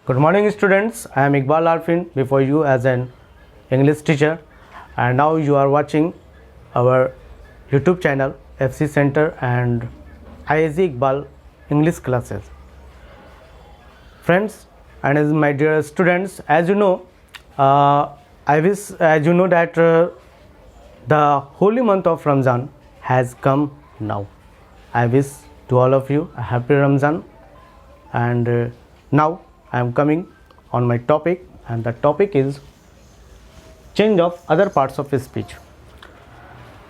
Good morning students, I am Iqbal Arfin before you as an English teacher, and now you are watching our YouTube channel FC Center and IAG Iqbal English classes. Friends and as my dear students, as you know that the holy month of Ramzan has come now. I wish to all of you a happy Ramzan, and now I am coming on my topic, and the topic is change of other parts of speech.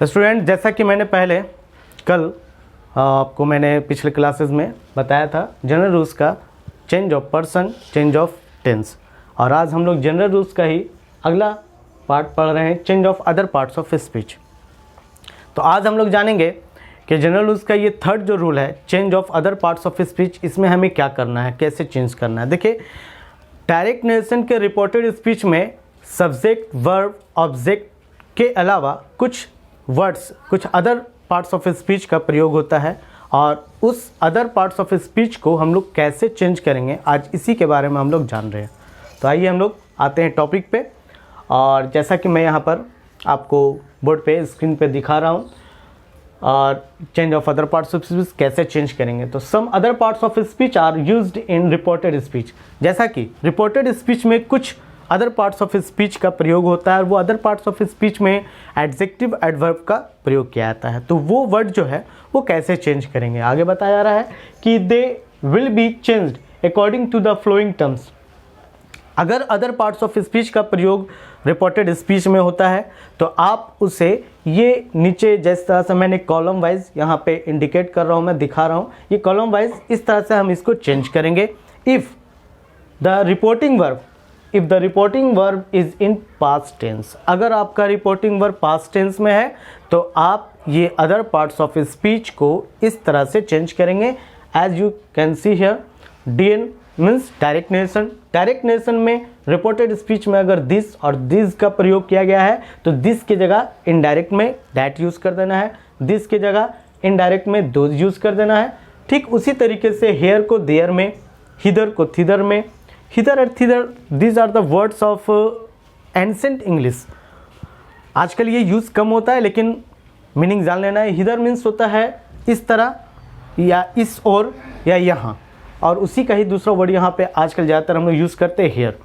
Student, जैसा कि मैंने पहले कल आपको मैंने पिछले classes में बताया था जनरल रूल्स का change of person, change of tense, और आज हम लोग जनरल रूल्स का ही अगला पार्ट पढ़ रहे हैं, change of other parts of speech. तो आज हम लोग जानेंगे कि जनरल रूल्स का ये थर्ड जो रूल है, change of other parts of speech, इसमें हमें क्या करना है, कैसे चेंज करना है। देखिए, डायरेक्ट नरेशन के रिपोर्टेड स्पीच में सब्जेक्ट, वर्ब, ऑब्जेक्ट के अलावा कुछ वर्ड्स, कुछ अदर पार्ट्स ऑफ स्पीच का प्रयोग होता है, और उस अदर पार्ट्स ऑफ स्पीच को हम लोग कैसे चेंज करेंगे, आज इसी के बारे में हम लोग जान रहे हैं। तो आइए हम लोग आते हैं टॉपिक पे, और जैसा कि मैं यहाँ पर आपको बोर्ड पे, स्क्रीन पे दिखा रहा हूँ, और change of other parts of speech कैसे चेंज करेंगे। तो some other parts of speech are used in reported speech. जैसा कि रिपोर्टेड स्पीच में कुछ अदर पार्ट्स ऑफ स्पीच का प्रयोग होता है, और वो अदर पार्ट्स ऑफ स्पीच में एडजेक्टिव, एडवर्ब का प्रयोग किया जाता है। तो वो वर्ड जो है वो कैसे चेंज करेंगे, आगे बताया जा रहा है कि they will be changed according to the following terms. अगर अदर पार्ट्स ऑफ स्पीच का प्रयोग रिपोर्टेड स्पीच में होता है तो आप उसे ये नीचे जिस तरह से मैंने कॉलम वाइज यहाँ पे इंडिकेट कर रहा हूँ, मैं दिखा रहा हूँ, ये कॉलम वाइज इस तरह से हम इसको चेंज करेंगे। If the reporting verb is in past tense, अगर आपका रिपोर्टिंग वर्ब पास्ट टेंस में है तो आप ये अदर पार्ट्स ऑफ स्पीच को इस तरह से चेंज करेंगे। As you can see here, DN means direct narration. Direct narration में रिपोर्टेड स्पीच में अगर दिस और दिस का प्रयोग किया गया है तो दिस की जगह इनडायरेक्ट में दैट यूज़ कर देना है, दिस की जगह इनडायरेक्ट में दोज यूज़ कर देना है। ठीक उसी तरीके से हेयर को देयर में, हिदर को थिदर में, हिदर और thither this are the words of ancient English. आजकल ये यूज़ कम होता है, लेकिन मीनिंग जान लेना है। हिदर मीन्स होता है इस तरह या इस ओर या यहाँ, और उसी का ही दूसरा वर्ड यहाँ पे आजकल ज़्यादातर हम लोग यूज़ करते हैं हेयर।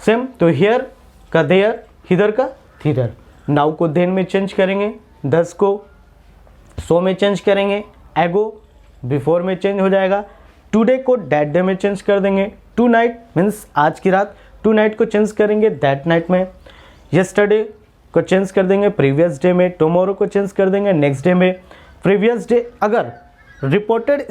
सेम, तो हेयर का देयर, हिदर का थिदर। नाउ को देन में चेंज करेंगे, दस को सो में चेंज करेंगे, एगो बिफोर में चेंज हो जाएगा, टुडे को दैट डे में चेंज कर देंगे, टू नाइट मीन्स आज की रात, टू नाइट को चेंज करेंगे दैट नाइट में, यस्टरडे को चेंज कर देंगे प्रीवियस डे में, टुमारो को चेंज कर देंगे नेक्स्ट डे में, प्रीवियस डे। अगर रिपोर्टेड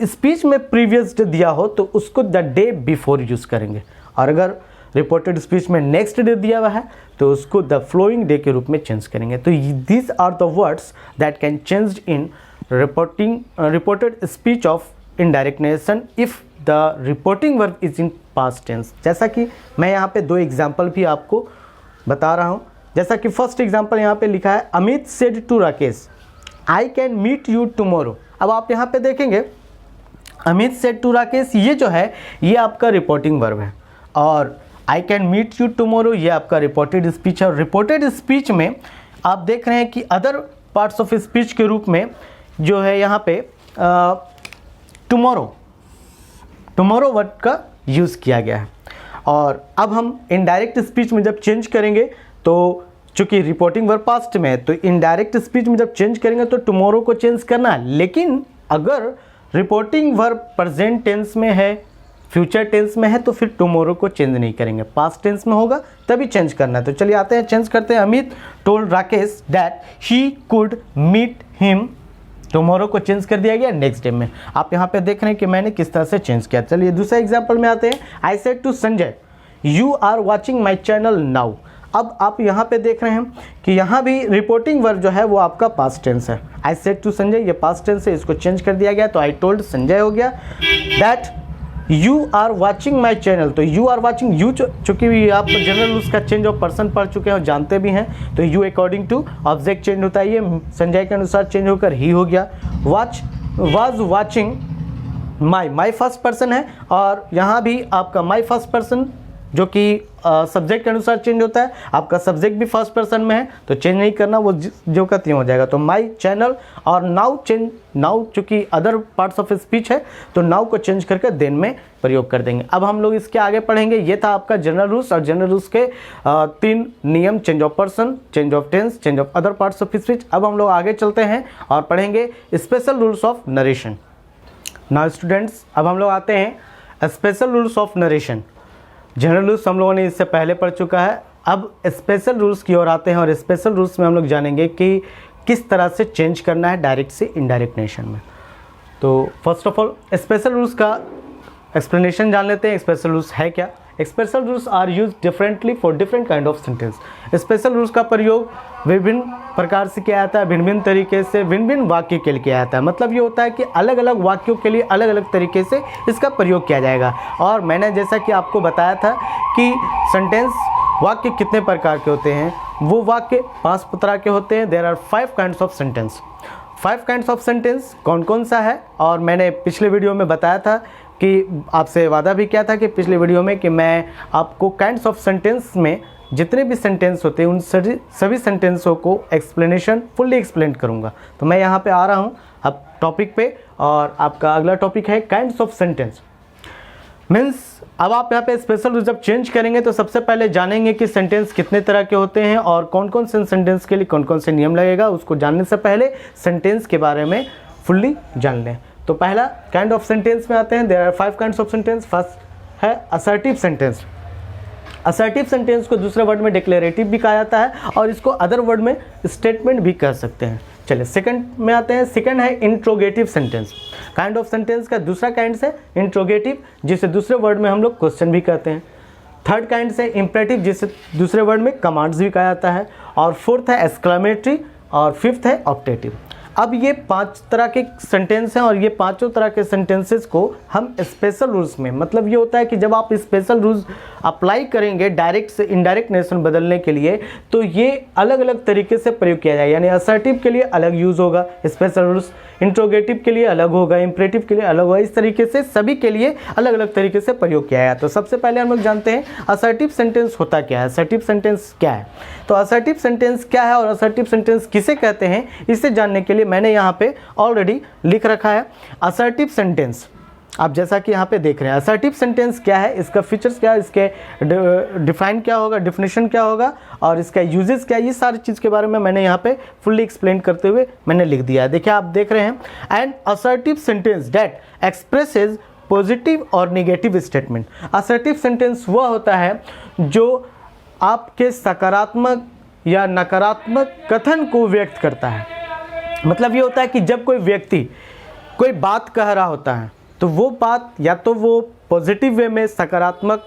स्पीच में प्रीवियस डे दिया हो तो उसको द डे बिफोर यूज़ करेंगे, और अगर रिपोर्टेड स्पीच में नेक्स्ट डे दिया हुआ है तो उसको द फ्लोइंग डे के रूप में चेंज करेंगे। तो this are the words that can change in reported speech of indirect narration if the reporting verb is in past tense. जैसा कि मैं यहाँ पे दो एग्जाम्पल भी आपको बता रहा हूँ। जैसा कि फर्स्ट एग्जाम्पल यहाँ पे लिखा है, Amit said to Rakesh I can meet you tomorrow. अब आप यहाँ पे देखेंगे अमित सेड टू राकेश, ये जो है ये आपका रिपोर्टिंग वर्ब है, और I can meet you tomorrow ये आपका रिपोर्टेड स्पीच है। और रिपोर्टेड स्पीच में आप देख रहे हैं कि अदर पार्ट्स ऑफ स्पीच के रूप में जो है यहाँ पे टुमारो वर्ड का यूज़ किया गया है। और अब हम इनडायरेक्ट स्पीच में जब चेंज करेंगे तो चूँकि रिपोर्टिंग वर्ब पास्ट में है तो इनडायरेक्ट स्पीच में जब चेंज करेंगे तो टुमारो को चेंज करना है। लेकिन अगर रिपोर्टिंग वर्ब प्रेजेंट टेंस में है, फ्यूचर टेंस में है, तो फिर टुमारो को चेंज नहीं करेंगे, पास्ट टेंस में होगा तभी चेंज करना है। तो चलिए आते हैं, चेंज करते हैं। Amit told Rakesh that he could meet him tomorrow को चेंज कर दिया गया नेक्स्ट डे में। आप यहाँ पे देख रहे हैं कि मैंने किस तरह से चेंज किया। चलिए दूसरा एग्जाम्पल में आते हैं। I said to Sanjay you are watching my channel now. अब आप यहाँ पे देख रहे हैं कि यहाँ भी रिपोर्टिंग वर्ब जो है वो आपका पास्ट टेंस है। आई सेड टू संजय ये पास्ट टेंस है, इसको चेंज कर दिया गया तो आई टोल्ड संजय हो गया। That you are watching my channel, तो यू आर वॉचिंग, यू चूँकि आप जनरल उसका चेंज ऑफ पर्सन पढ़ चुके हैं और जानते भी हैं, तो you according to object change होता है, ये संजय के अनुसार चेंज होकर ही हो गया। Watch was watching my first person है, और यहाँ भी आपका माई फर्स्ट पर्सन जो कि सब्जेक्ट के अनुसार चेंज होता है, आपका सब्जेक्ट भी फर्स्ट पर्सन में है तो चेंज नहीं करना, वो जो का त्यों हो जाएगा। तो माई चैनल और नाउ चेंज, नाउ चूँकि अदर पार्ट्स ऑफ स्पीच है तो नाउ को चेंज करके देन में प्रयोग कर देंगे। अब हम लोग इसके आगे पढ़ेंगे। ये था आपका जनरल रूल्स, और जनरल रूल्स के 3 नियम, change of person, change of tense, change of other parts of speech. अब हम लोग आगे चलते हैं और पढ़ेंगे special rules of narration. Now students, अब हम लोग आते हैं special rules of narration. General rules हम लोगों ने इससे पहले पढ़ चुका है, अब स्पेशल रूल्स की ओर आते हैं, और स्पेशल रूल्स में हम लोग जानेंगे कि किस तरह से चेंज करना है डायरेक्ट से इनडायरेक्ट नेशन में। तो first of all special rules का एक्सप्लेनेशन जान लेते हैं। स्पेशल रूल्स है क्या? Special rules are use differently for different kind of sentence. Special rules का प्रयोग विभिन्न प्रकार से किया जाता है, भिन्न भिन्न तरीके से, भिन्न भिन्न वाक्य के लिए किया जाता है। मतलब ये होता है कि अलग अलग वाक्यों के लिए अलग अलग तरीके से इसका प्रयोग किया जाएगा। और मैंने जैसा कि आपको बताया था कि सेंटेंस वाक्य कितने प्रकार के होते हैं, वो वाक्य 5 तरह के होते हैं। There are 5 kinds of sentence. 5 kinds of sentence कौन कौन सा है, और मैंने पिछले वीडियो में बताया था कि आपसे वादा भी किया था कि पिछले वीडियो में कि मैं आपको काइंड्स ऑफ सेंटेंस में जितने भी सेंटेंस होते हैं उन सभी सेंटेंसों को एक्सप्लेनेशन फुल्ली एक्सप्लेन करूंगा। तो मैं यहाँ पे आ रहा हूँ अब टॉपिक पे, और आपका अगला टॉपिक है काइंड्स ऑफ सेंटेंस। मीन्स अब आप यहाँ पे स्पेशल रूल जब चेंज करेंगे तो सबसे पहले जानेंगे कि सेंटेंस कितने तरह के होते हैं और कौन कौन से सेंटेंस के लिए कौन कौन से नियम लगेगा। उसको जानने से पहले सेंटेंस के बारे में फुल्ली जान लें। तो पहला काइंड ऑफ सेंटेंस में आते हैं। There are 5 kinds of sentence. First है असर्टिव सेंटेंस। असर्टिव सेंटेंस को दूसरे वर्ड में डिक्लेरेटिव भी कहा जाता है, और इसको अदर वर्ड में स्टेटमेंट भी कह सकते हैं। चलिए सेकंड में आते हैं। सेकंड है interrogative sentence. Kind of sentence का दूसरा काइंड है इंट्रोगेटिव, जिसे दूसरे वर्ड में हम लोग क्वेश्चन भी कहते हैं। थर्ड काइंड से इंपरेटिव, जिसे दूसरे वर्ड में कमांड्स भी कहा जाता है। और फोर्थ है एक्सक्लेमेटरी, और फिफ्थ है ऑप्टेटिव। अब ये 5 तरह के सेंटेंस हैं, और ये पांचों तरह के सेंटेंसेस को हम स्पेशल रूल्स में, मतलब ये होता है कि जब आप स्पेशल रूल्स अप्लाई करेंगे डायरेक्ट से इनडायरेक्ट नेशन बदलने के लिए, तो ये अलग अलग तरीके से प्रयोग किया जाएगा। यानी असर्टिव के लिए अलग यूज़ होगा स्पेशल रूल्स, इंट्रोगेटिव के लिए अलग होगा, इंपरेटिव के लिए अलग होगा। इस तरीके से सभी के लिए अलग अलग तरीके से प्रयोग किया जाएगा। तो सबसे पहले हम लोग जानते हैं असर्टिव सेंटेंस होता क्या है। असर्टिव सेंटेंस क्या है? तो असर्टिव सेंटेंस क्या है और असर्टिव सेंटेंस किसे कहते हैं, इसे जानने के लिए मैंने यहाँ पे ऑलरेडी लिख रखा है असर्टिव सेंटेंस। आप जैसा कि यहाँ पे देख रहे हैं असर्टिव सेंटेंस क्या है, इसका फीचर्स क्या है, इसके डिफाइन क्या होगा, डिफिनेशन क्या होगा, और इसका यूजेस क्या है, ये सारी चीज़ के बारे में मैंने यहाँ पे फुल्ली एक्सप्लेन करते हुए मैंने लिख दिया है। देखिए आप देख रहे हैं and assertive sentence that expresses positive और निगेटिव स्टेटमेंट। असर्टिव सेंटेंस वह होता है जो आपके सकारात्मक या नकारात्मक कथन को व्यक्त करता है। मतलब ये होता है कि जब कोई व्यक्ति कोई बात कह रहा होता है तो वो बात या तो वो पॉजिटिव वे में, सकारात्मक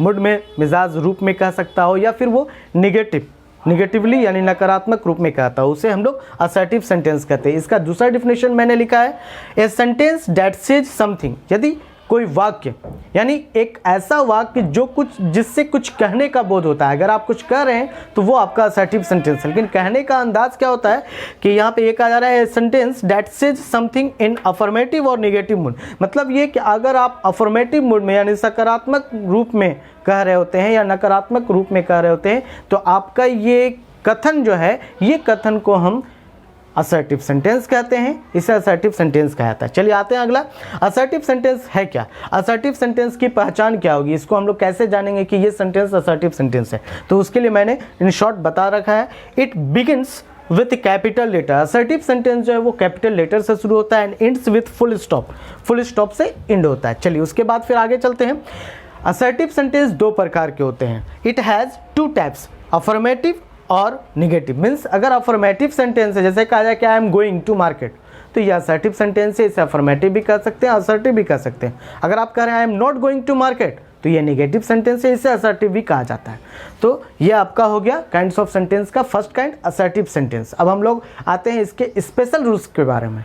मूड में, मिजाज रूप में कह सकता हो, या फिर वो निगेटिवली यानी नकारात्मक रूप में कहता हो, उसे हम लोग असर्टिव सेंटेंस कहते हैं। इसका दूसरा डिफिनेशन मैंने लिखा है a sentence that says something. यदि कोई वाक्य यानी एक ऐसा वाक्य जो जिससे कुछ कहने का बोध होता है, अगर आप कुछ कह रहे हैं तो वो आपका असर्टिव सेंटेंस है। लेकिन कहने का अंदाज क्या होता है कि यहाँ पे ये कहा जा रहा है sentence that says something in affirmative और नेगेटिव मूड। मतलब ये कि अगर आप अफर्मेटिव मूड में यानी सकारात्मक रूप में कह रहे होते हैं या नकारात्मक रूप में कह रहे होते हैं, तो आपका ये कथन जो है, ये कथन को हम असर्टिव सेंटेंस कहते हैं। इसे असर्टिव सेंटेंस कहा जाता है। चलिए आते हैं अगला, असर्टिव सेंटेंस है क्या? असर्टिव सेंटेंस की पहचान क्या होगी, इसको हम लोग कैसे जानेंगे कि ये सेंटेंस असर्टिव सेंटेंस है? तो उसके लिए मैंने इन शॉर्ट बता रखा है it begins with capital letter. Assertive sentence जो है वो कैपिटल लेटर से शुरू होता है and ends with full stop. Full stop से एंड होता है। चलिए उसके बाद फिर आगे चलते हैं। असर्टिव सेंटेंस 2 प्रकार के होते हैं। इट हैज़ 2 टाइप्स, अफर्मेटिव और निगेटिव। मीन्स अगर अफर्मेटिव सेंटेंस है, जैसे कहा जाए कि I am going to market, तो ये असर्टिव सेंटेंस है, इसे अफर्मेटिव भी कह सकते हैं, असर्टिव भी कह सकते हैं। अगर आप कह रहे हैं I am not going to market, तो ये निगेटिव सेंटेंस है, इसे असर्टिव भी कहा जाता है। तो ये आपका हो गया काइंड्स ऑफ सेंटेंस का फर्स्ट काइंड, असर्टिव सेंटेंस। अब हम लोग आते हैं इसके स्पेशल रूल्स के बारे में।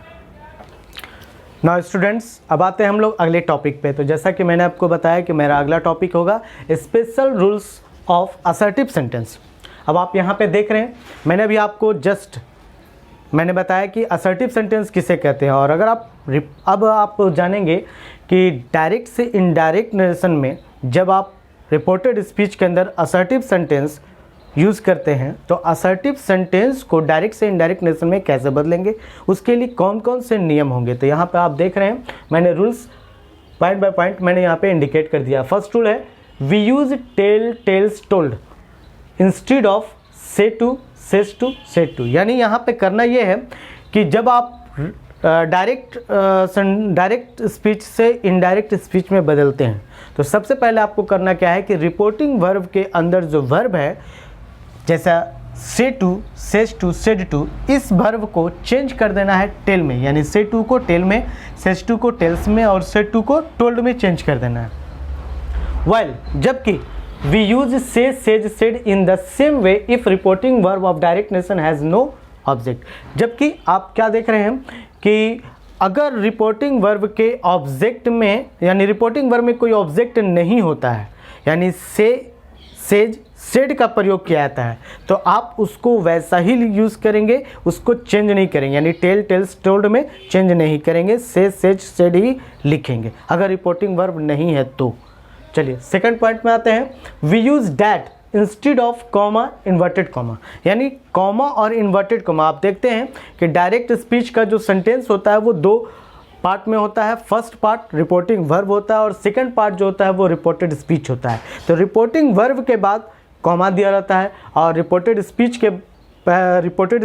नाउ स्टूडेंट्स, अब आते हैं हम लोग अगले टॉपिक पे। तो जैसा कि मैंने आपको बताया कि मेरा अगला टॉपिक होगा special rules of assertive sentence. अब आप यहाँ पे देख रहे हैं, मैंने अभी आपको मैंने बताया कि असर्टिव सेंटेंस किसे कहते हैं, और अगर आप अब आप जानेंगे कि डायरेक्ट से इनडायरेक्ट नरेशन में जब आप रिपोर्टेड स्पीच के अंदर असर्टिव सेंटेंस यूज़ करते हैं तो असर्टिव सेंटेंस को डायरेक्ट से इनडायरेक्ट नरेशन में कैसे बदलेंगे, उसके लिए कौन कौन से नियम होंगे। तो यहाँ पे आप देख रहे हैं मैंने रूल्स पॉइंट बाय पॉइंट मैंने यहाँ पे इंडिकेट कर दिया। फर्स्ट रूल है we use tell, tells, told instead of say to, says to, said to. यानी यहाँ पे करना ये है कि जब आप डायरेक्ट स्पीच से इनडायरेक्ट स्पीच में बदलते हैं तो सबसे पहले आपको करना क्या है कि रिपोर्टिंग वर्ब के अंदर जो वर्ब है जैसा say to, says to, said to, इस वर्ब को चेंज कर देना है टेल में, यानी से टू को टेल में, सेज टू को टेल्स में और सेड टू को टोल्ड में चेंज कर देना है। वाइल जबकि we use say, says, said in the same way if reporting verb of direct narration has no object. जबकि आप क्या देख रहे हैं कि अगर रिपोर्टिंग वर्ब के ऑब्जेक्ट में यानी रिपोर्टिंग वर्ब में कोई ऑब्जेक्ट नहीं होता है, यानी से, सेज, सेड का प्रयोग किया जाता है, तो आप उसको वैसा ही यूज़ करेंगे, उसको चेंज नहीं करेंगे, यानी टेल, टेल्स, टोल्ड में चेंज नहीं करेंगे, से, सेज, सेड ही लिखेंगे अगर रिपोर्टिंग वर्ब नहीं है तो। चलिए सेकंड पॉइंट में आते हैं। We use that instead of comma, inverted comma, यानी कॉमा और इन्वर्टेड कॉमा। आप देखते हैं कि डायरेक्ट स्पीच का जो सेंटेंस होता है वो दो पार्ट में होता है। फर्स्ट पार्ट रिपोर्टिंग वर्ब होता है और सेकंड पार्ट जो होता है वो रिपोर्टेड स्पीच होता है। तो रिपोर्टिंग वर्ब के बाद कॉमा दिया रहता है और रिपोर्टेड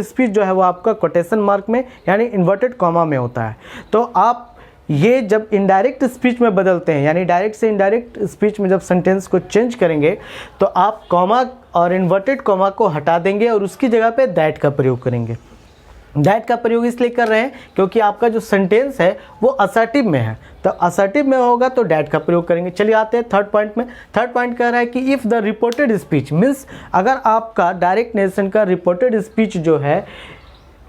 स्पीच जो है वो आपका कोटेशन मार्क में यानी इन्वर्टेड कॉमा में होता है। तो आप ये जब इनडायरेक्ट स्पीच में बदलते हैं यानी डायरेक्ट से इनडायरेक्ट स्पीच में जब सेंटेंस को चेंज करेंगे तो आप कॉमा और इन्वर्टेड कॉमा को हटा देंगे और उसकी जगह पे दैट का प्रयोग करेंगे। दैट का प्रयोग इसलिए कर रहे हैं क्योंकि आपका जो सेंटेंस है वो असर्टिव में है, तो असर्टिव में होगा तो दैट का प्रयोग करेंगे। चलिए आते हैं थर्ड पॉइंट में। थर्ड पॉइंट कह रहा है कि if the reported speech means अगर आपका डायरेक्ट नरेशन का रिपोर्टेड स्पीच जो है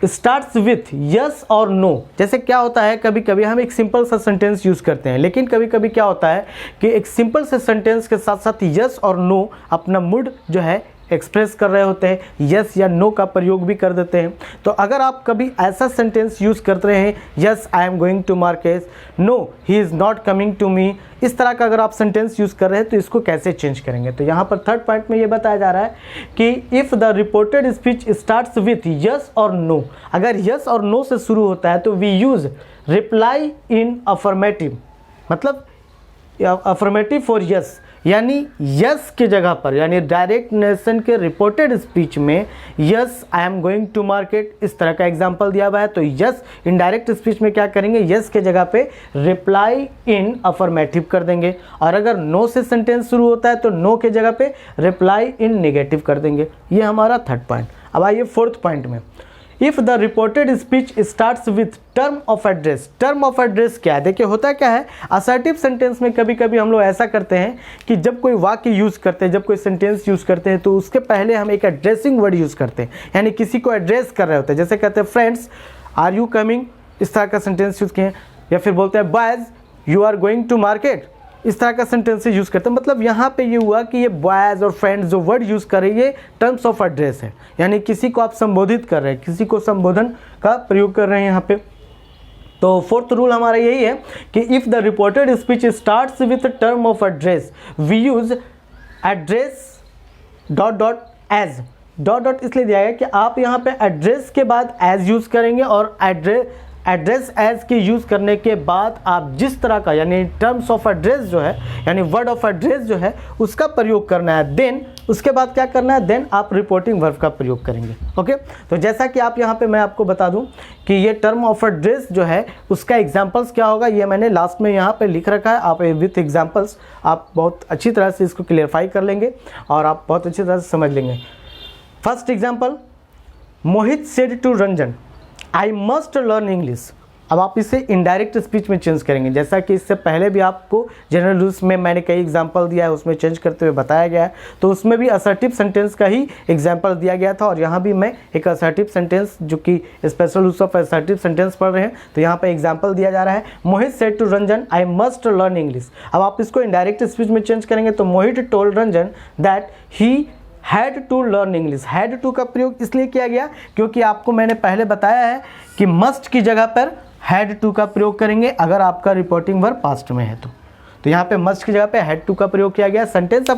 स्टार्ट्स विथ यस और नो। जैसे क्या होता है कभी कभी हम एक सिंपल सा सेंटेंस यूज़ करते हैं, लेकिन कभी कभी क्या होता है कि एक सिंपल से सेंटेंस के साथ साथ यस और नो अपना मूड जो है एक्सप्रेस कर रहे होते हैं, यस या नो का प्रयोग भी कर देते हैं। तो अगर आप कभी ऐसा सेंटेंस यूज़ करते रहे हैं yes I am going to market, no he is not coming to me, इस तरह का अगर आप सेंटेंस यूज़ कर रहे हैं तो इसको कैसे चेंज करेंगे। तो यहाँ पर थर्ड पॉइंट में ये बताया जा रहा है कि if the reported speech starts with yes और नो, अगर यस और नो से शुरू होता है तो we use reply in affirmative, मतलब अफर्मेटिव फॉर यस, यानी यस की जगह पर यानी डायरेक्ट नरेशन के रिपोर्टेड स्पीच में yes I am going to market इस तरह का एग्जांपल दिया हुआ है, तो यस इनडायरेक्ट स्पीच में क्या करेंगे यस के जगह पे रिप्लाई इन अफर्मेटिव कर देंगे, और अगर नो से सेंटेंस शुरू होता है तो नो के जगह पे रिप्लाई इन नेगेटिव कर देंगे। ये हमारा थर्ड पॉइंट। अब आइए फोर्थ पॉइंट में। If the reported speech starts with term of address. Term of address क्या है, देखिए होता क्या है असर्टिव सेंटेंस में कभी कभी हम लोग ऐसा करते हैं कि जब कोई वाक्य यूज़ करते हैं, जब कोई सेंटेंस यूज़ करते हैं तो उसके पहले हम एक एड्रेसिंग वर्ड यूज़ करते हैं, यानी किसी को एड्रेस कर रहे होते हैं। जैसे कहते हैं फ्रेंड्स आर यू कमिंग, इस तरह का सेंटेंस यूज़ किए, या फिर बोलते हैं boys you are going to market, इस तरह का सेंटेंस यूज़ करते हैं। मतलब यहाँ पे ये हुआ कि ये बॉयज़ और फ्रेंड्स जो वर्ड यूज़ कर रहे हैं ये टर्म्स ऑफ एड्रेस है, यानी किसी को आप संबोधित कर रहे हैं, किसी को संबोधन का प्रयोग कर रहे हैं यहाँ पे। तो फोर्थ रूल हमारा यही है कि if the reported speech starts with term of address we use address dot dot as. Dot dot इसलिए दिया है कि आप यहाँ पे एड्रेस के बाद एज यूज़ करेंगे और एड्रेस एज के यूज़ करने के बाद आप जिस तरह का यानी टर्म्स ऑफ एड्रेस जो है यानी वर्ड ऑफ एड्रेस जो है उसका प्रयोग करना है, देन उसके बाद क्या करना है, देन आप रिपोर्टिंग वर्ब का प्रयोग करेंगे। ओके, तो जैसा कि आप यहाँ पे मैं आपको बता दूँ कि ये टर्म ऑफ एड्रेस जो है उसका एग्जाम्पल्स क्या होगा, ये मैंने लास्ट में यहाँ पे लिख रखा है। आप विथ एग्जाम्पल्स आप बहुत अच्छी तरह से इसको क्लियरफाई कर लेंगे और आप बहुत अच्छी तरह से समझ लेंगे। First example, Mohit said to Ranjan I must learn English. अब आप इसे इनडायरेक्ट स्पीच में चेंज करेंगे, जैसा कि इससे पहले भी आपको जनरल रूल्स में मैंने कई एग्जांपल दिया है उसमें चेंज करते हुए बताया गया है, तो उसमें भी असर्टिव सेंटेंस का ही एग्जांपल दिया गया था और यहाँ भी मैं एक असर्टिव सेंटेंस जो कि special rules of assertive sentence पढ़ रहे हैं तो यहाँ पर एग्जाम्पल दिया जा रहा है, Mohit said to Ranjan I must learn English. अब आप इसको इनडायरेक्ट स्पीच में चेंज करेंगे तो Mohit told Ranjan that he had to learn English. Had to का प्रयोग इसलिए किया गया क्योंकि आपको मैंने पहले बताया है कि मस्ट की जगह पर हैड टू का प्रयोग करेंगे अगर आपका रिपोर्टिंग वर्ब पास्ट में है तो यहाँ पे मस्ट की जगह पे हैड टू का प्रयोग किया गया। सेंटेंस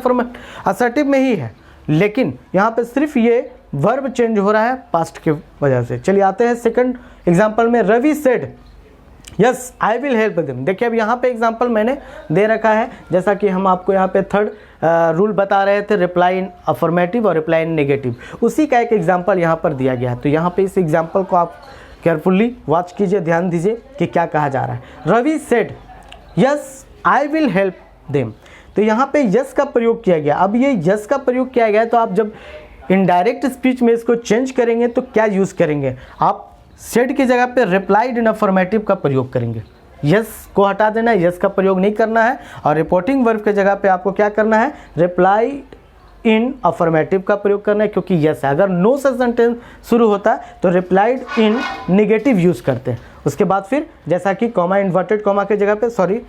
असर्टिव में ही है, लेकिन यहाँ पे सिर्फ ये वर्ब चेंज हो रहा है पास्ट की वजह से। चलिए आते हैं सेकंड एग्जांपल में। Ravi said yes I will help them. देखिए अब यहाँ पे एग्जांपल मैंने दे रखा है, जैसा कि हम आपको यहाँ पे थर्ड रूल बता रहे थे, रिप्लाई इन अफर्मेटिव और रिप्लाई इन नेगेटिव, उसी का एक एग्जांपल यहाँ पर दिया गया है। तो यहाँ पे इस एग्जांपल को आप केयरफुली वॉच कीजिए, ध्यान दीजिए कि क्या कहा जा रहा है। Ravi said yes I will help them. तो यहाँ पे यस का प्रयोग किया गया। अब ये यस का प्रयोग किया गया है, तो आप जब इनडायरेक्ट स्पीच में इसको चेंज करेंगे तो क्या यूज़ करेंगे, आप सेड की जगह पे रिप्लाइड इन अफर्मेटिव का प्रयोग करेंगे। यस को हटा देना है, यस का प्रयोग नहीं करना है, और रिपोर्टिंग वर्ब के जगह पे आपको क्या करना है, रिप्लाइड इन अफर्मेटिव का प्रयोग करना है, क्योंकि यस है। अगर नो से सेंटेंस शुरू होता है तो रिप्लाइड इन नेगेटिव यूज़ करते हैं। उसके बाद फिर जैसा कि कॉमा इन्वर्टेड कॉमा के जगह पे, सॉरी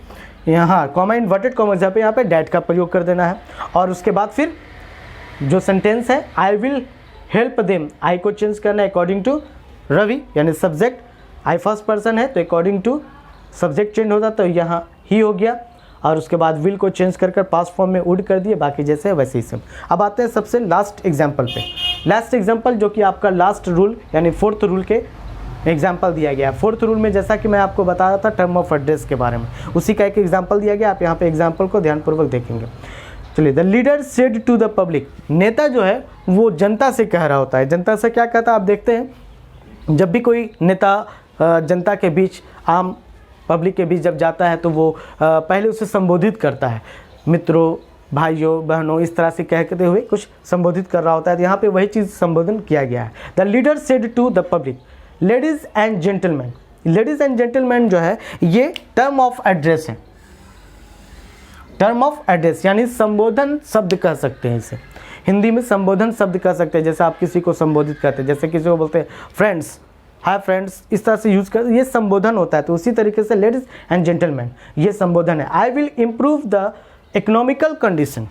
यहाँ कॉमा इन्वर्टेड कॉमा की जगह पे यहाँ पे डैट का प्रयोग कर देना है। और उसके बाद फिर जो सेंटेंस है आई विल हेल्प देम, आई को चेंज करना है अकॉर्डिंग टू रवि, यानी सब्जेक्ट आई फर्स्ट पर्सन है तो अकॉर्डिंग टू सब्जेक्ट चेंज होता तो यहाँ ही हो गया, और उसके बाद विल को चेंज कर पास्ट फॉर्म में वुड कर दिए, बाकी जैसे वैसे ही सब। अब आते हैं सबसे लास्ट एग्जाम्पल पे। लास्ट एग्जाम्पल जो कि आपका लास्ट रूल यानी फोर्थ रूल के एग्जाम्पल दिया गया। फोर्थ रूल में जैसा कि मैं आपको बता रहा था टर्म ऑफ एड्रेस के बारे में, उसी का एक एग्जाम्पल दिया गया। आप यहाँ पे एग्जाम्पल को ध्यानपूर्वक देखेंगे। चलिए, the leader said to the public, नेता जो है वो जनता से कह रहा होता है। जनता से क्या कहता है आप देखते हैं, जब भी कोई नेता जनता के बीच, आम पब्लिक के बीच जब जाता है तो वो पहले उसे संबोधित करता है, मित्रों, भाइयों, बहनों, इस तरह से कहते हुए कुछ संबोधित कर रहा होता है। तो यहाँ पे वही चीज़ संबोधन किया गया है। The leader said to the public, ladies and gentleman. Ladies and gentleman जो है ये टर्म ऑफ एड्रेस है। टर्म ऑफ एड्रेस यानी संबोधन शब्द कह सकते हैं इसे, हिंदी में संबोधन शब्द कह सकते हैं। जैसे आप किसी को संबोधित करते हैं, जैसे किसी को बोलते हैं फ्रेंड्स, हाय फ्रेंड्स, इस तरह से यूज़ कर, ये संबोधन होता है। तो उसी तरीके से लेडीज़ एंड जेंटलमैन ये संबोधन है। I will improve the economical condition.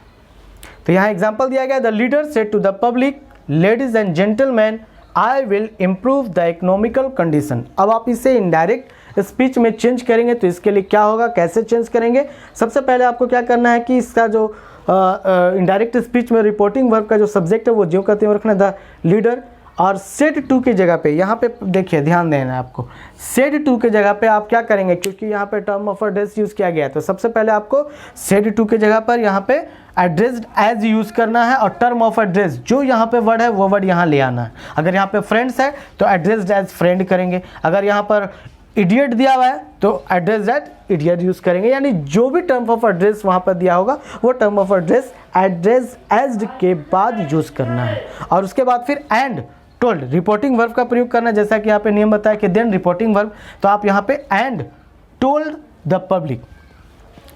तो यहाँ एग्जाम्पल दिया गया, the leader said to the public, ladies and gentleman, I will improve the economical condition. अब आप इसे इनडायरेक्ट स्पीच में चेंज करेंगे तो इसके लिए क्या होगा, कैसे चेंज करेंगे। सबसे पहले आपको क्या करना है कि इसका जो इनडायरेक्ट स्पीच में रिपोर्टिंग वर्ब का जो सब्जेक्ट है वो ज्यों का त्यों रखना, द लीडर, और सेड टू की जगह पे, यहाँ पे देखिए ध्यान देना है आपको, सेड टू की जगह पे आप क्या करेंगे, क्योंकि यहाँ पे टर्म ऑफ एड्रेस यूज़ किया गया है तो सबसे पहले आपको सेड टू की जगह पर यहाँ पे एड्रेस्ड एज यूज़ करना है, और टर्म ऑफ एड्रेस जो यहाँ पे वर्ड है वो वर्ड यहाँ ले आना है। अगर यहाँ पे फ्रेंड्स है तो एड्रेस्ड एज फ्रेंड करेंगे, अगर यहाँ पर इडियट दिया हुआ है तो एड्रेस एट इडियट यूज़ करेंगे। यानी जो भी टर्म ऑफ एड्रेस वहाँ पर दिया होगा वो term of address address as के बाद यूज़ करना है। और उसके बाद फिर एंड टोल्ड, रिपोर्टिंग वर्ब का प्रयोग करना, जैसा कि यहाँ पे नियम बताया कि देन रिपोर्टिंग वर्ब, तो आप यहाँ पे एंड टोल्ड द पब्लिक,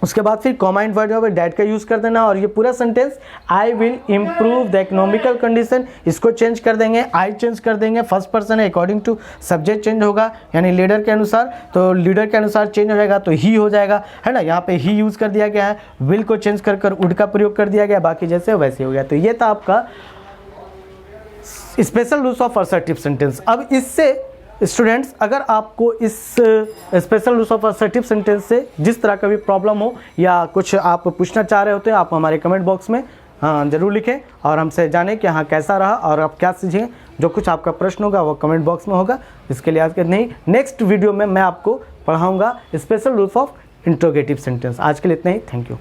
उसके बाद फिर कॉमा एंड वर्ड डैट का यूज़ कर देना। और ये पूरा sentence I will improve the economical condition, इसको चेंज कर देंगे, आई चेंज कर देंगे, फर्स्ट पर्सन है अकॉर्डिंग टू सब्जेक्ट चेंज होगा, यानी लीडर के अनुसार, तो लीडर के अनुसार चेंज हो जाएगा तो ही हो जाएगा, है ना। यहाँ पे ही यूज़ कर दिया गया है, विल को चेंज कर वुड का प्रयोग कर दिया गया, बाकी जैसे वैसे हो गया। तो ये था आपका special rules of assertive sentence. अब इससे स्टूडेंट्स, अगर आपको इस special rules of assertive sentence से जिस तरह का भी प्रॉब्लम हो या कुछ आप पूछना चाह रहे होते हैं, आप हमारे कमेंट बॉक्स में ज़रूर लिखें और हमसे जानें कि हाँ कैसा रहा और आप क्या सीखें। जो कुछ आपका प्रश्न होगा वो कमेंट बॉक्स में होगा। इसके लिए आज के नहीं, नेक्स्ट वीडियो में मैं आपको पढ़ाऊँगा special rules of interrogative sentence. आज के लिए इतना ही, थैंक यू।